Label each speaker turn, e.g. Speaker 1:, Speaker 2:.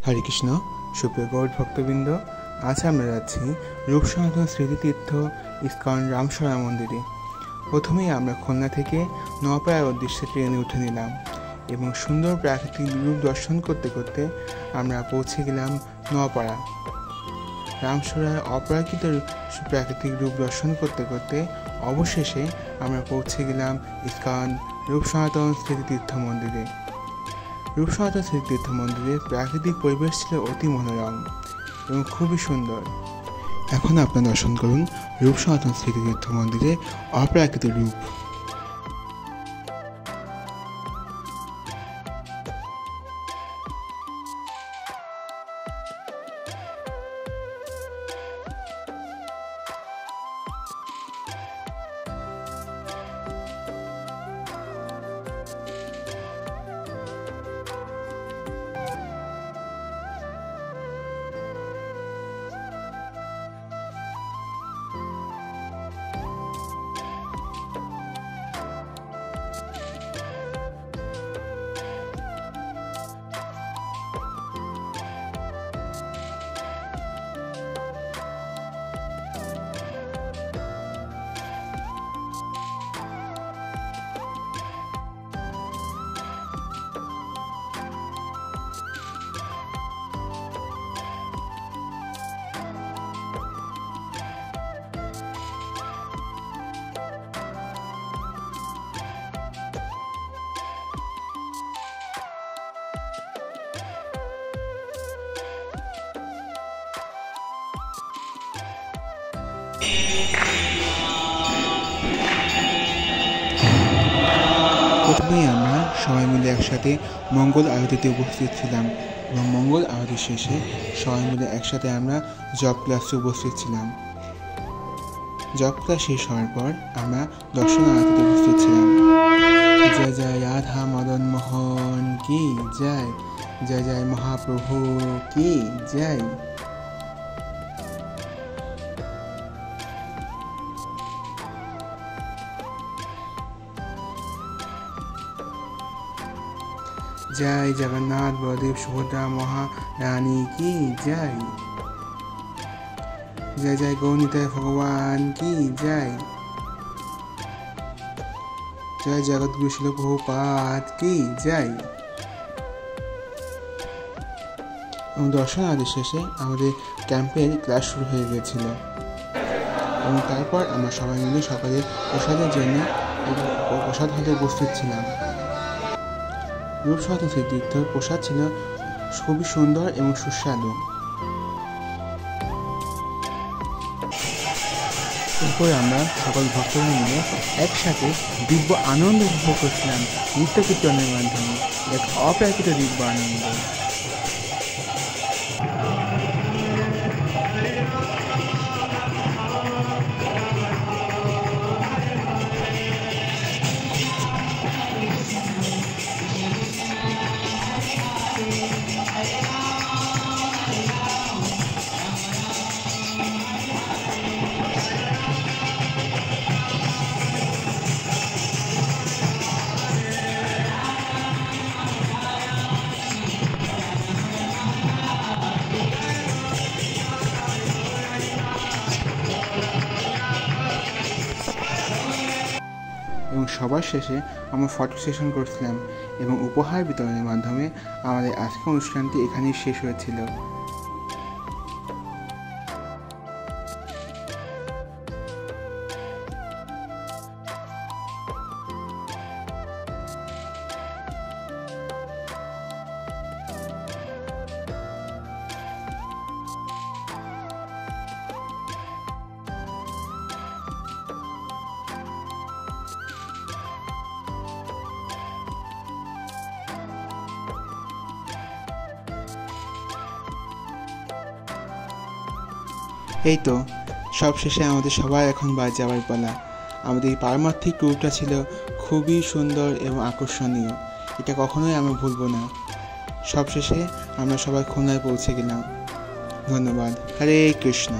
Speaker 1: হরে কৃষ্ণ। সুপ্রিয় গৌর ভক্তবৃন্দ, আজ আমরা যাচ্ছি রূপসনাতন স্মৃতিতীর্থ ইস্কন রামসরা মন্দিরে। প্রথমেই আমরা খুলনা থেকে নওপাড়ার উদ্দেশ্যে ট্রেনে উঠে নিলাম এবং সুন্দর প্রাকৃতিক রূপ দর্শন করতে করতে আমরা পৌঁছে গেলাম নওপাড়া। রামসরার অপ্রাকৃত প্রাকৃতিক রূপ দর্শন করতে করতে অবশেষে আমরা পৌঁছে গেলাম ইস্কন রূপসনাতন স্মৃতিতীর্থ মন্দিরে। রূপসনাতন স্মৃতিতীর্থ মন্দিরের প্রাকৃতিক পরিবেশ ছিল অতি মনোরম এবং খুবই সুন্দর। এখন আপনারা দর্শন করুন রূপসনাতন স্মৃতিতীর্থ মন্দিরের অপ্রাকৃত রূপ। প্রথমেই আমরা সবাই মিলে একসাথে মঙ্গল আরতিতে উপস্থিত ছিলাম এবং মঙ্গল আরতি শেষে সবাই মিলে একসাথে আমরা জপ ক্লাসে উপস্থিত ছিলাম। জপ ক্লাস শেষ হওয়ার পর আমরা দর্শন আরতিতে উপস্থিত ছিলাম। জয় জয় রাধা মদন মোহন কি জয়, জয় জয় মহাপ্রভু কি জয়। जय जगन्नाथ बलदेव सुभद्रा महारानी की जय, जय जय गौनिताय भगवान की जय, जय जगद्गुरु शिल प्रभुपाद की जय। এবং দর্শন আদি শেষে আমাদের ক্যাম্পের ক্লাস শুরু হয়ে গিয়েছিল এবং তারপর আমরা সবাই মিলে সকালে প্রসাদের জন্য প্রসাদ হতে উপস্থিত ছিলাম। রূপসনাতন স্মৃতিতীর্থের প্রসাদ ছিল খুবই সুন্দর এবং সুস্বাদু। এরপরে আমরা সকল ভক্তরা মিলে একসাথে দিব্য আনন্দ উপভোগ করছিলাম নৃত্য কীর্তনের মাধ্যমে, এক অপ্রাকৃত দিব্য আনন্দ। এবং সবার শেষে আমরা ফটো সেশন করছিলাম এবং উপহার বিতরণের মাধ্যমে আমাদের আজকের অনুষ্ঠানটি এখানেই শেষ হয়েছিল। এই তো সব শেষে আমাদের সবাই এখন বাড়ি যাওয়ার পালা। আমাদের এই পারমার্থিক ট্যুরটা ছিল খুবই সুন্দর এবং আকর্ষণীয়, এটা কখনোই আমরা ভুলব না। সব শেষে আমরা সবাই খুলনায় পৌঁছে গেলাম। ধন্যবাদ। হরে কৃষ্ণ।